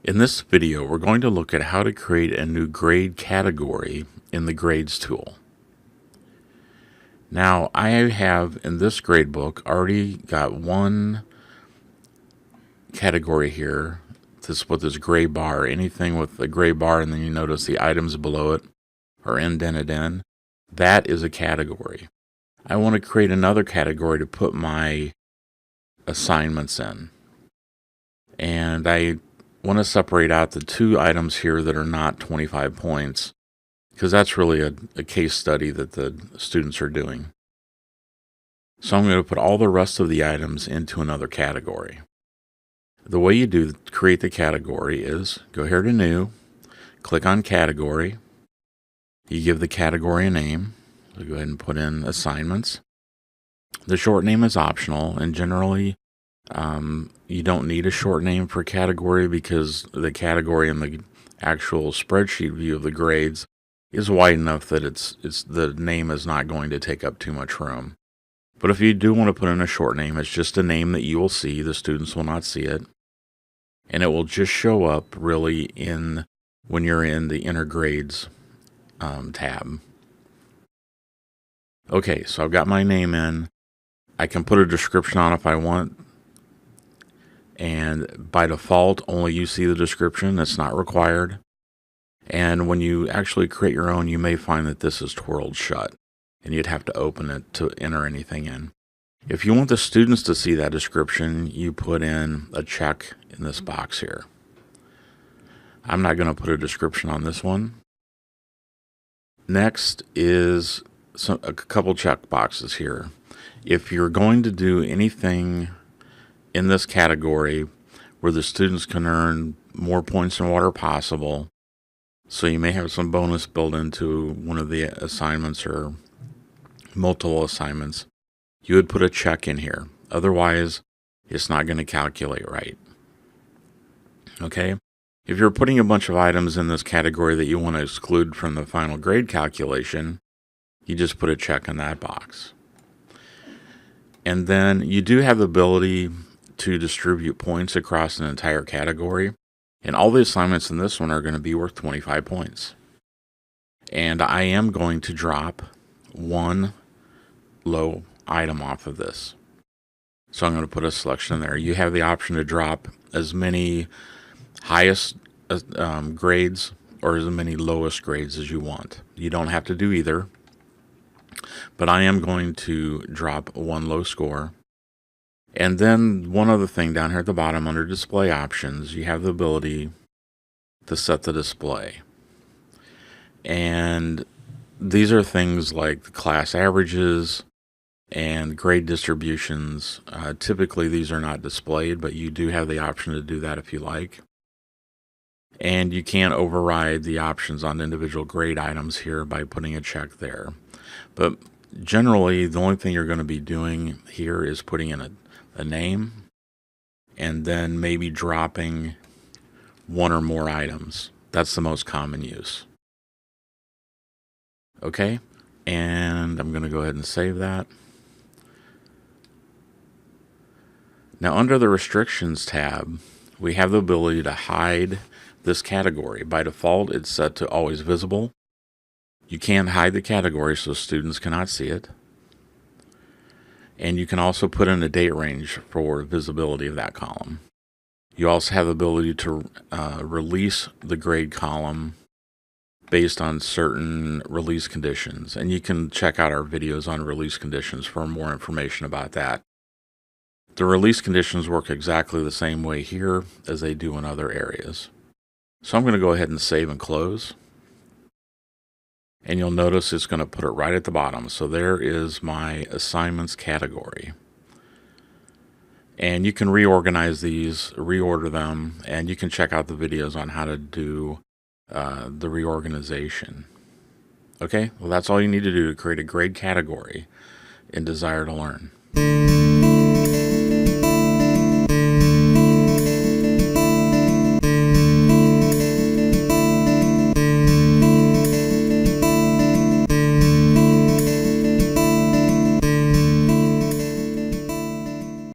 In this video, we're going to look at how to create a new grade category in the Grades tool. Now, I have in this gradebook already got one category here. This with this gray bar. Anything with a gray bar, and then you notice the items below it are indented in. That is a category. I want to create another category to put my assignments in. And I want to separate out the two items here that are not 25 points, because that's really a case study that the students are doing. So I'm going to put all the rest of the items into another category. The way you create the category is go here to New, click on Category. You give the category a name. So go ahead and put in Assignments. The short name is optional, and generally you don't need a short name for category because the category in the actual spreadsheet view of the grades is wide enough that the name is not going to take up too much room. But if you do want to put in a short name, it's just a name that you will see. The students will not see it. And it will just show up really when you're in the Inner Grades tab. Okay, so I've got my name in. I can put a description on if I want. And by default, only you see the description. It's not required. And when you actually create your own, you may find that this is twirled shut, and you'd have to open it to enter anything in. If you want the students to see that description, you put in a check in this box here. I'm not going to put a description on this one. Next is a couple check boxes here. If you're going to do anything in this category where the students can earn more points than what are possible, so you may have some bonus built into one of the assignments or multiple assignments, you would put a check in here. Otherwise, it's not going to calculate right. Okay? If you're putting a bunch of items in this category that you want to exclude from the final grade calculation, you just put a check in that box. And then you do have the ability to distribute points across an entire category. And all the assignments in this one are going to be worth 25 points. And I am going to drop one low item off of this. So I'm going to put a selection there. You have the option to drop as many highest grades or as many lowest grades as you want. You don't have to do either. But I am going to drop one low score. And then one other thing down here at the bottom under display options, you have the ability to set the display. And these are things like the class averages and grade distributions. Typically these are not displayed, but you do have the option to do that if you like. And you can override the options on individual grade items here by putting a check there. But generally, the only thing you're going to be doing here is putting in a name and then maybe dropping one or more items. That's the most common use. Okay, and I'm going to go ahead and save that. Now, under the Restrictions tab, we have the ability to hide this category. By default, it's set to always visible. You can hide the category so students cannot see it. And you can also put in a date range for visibility of that column. You also have the ability to release the grade column based on certain release conditions. And you can check out our videos on release conditions for more information about that. The release conditions work exactly the same way here as they do in other areas. So I'm going to go ahead and save and close. And you'll notice it's going to put it right at the bottom. So there is my assignments category. And you can reorganize these, reorder them, and you can check out the videos on how to do the reorganization. Okay, well that's all you need to do to create a grade category in Desire2Learn.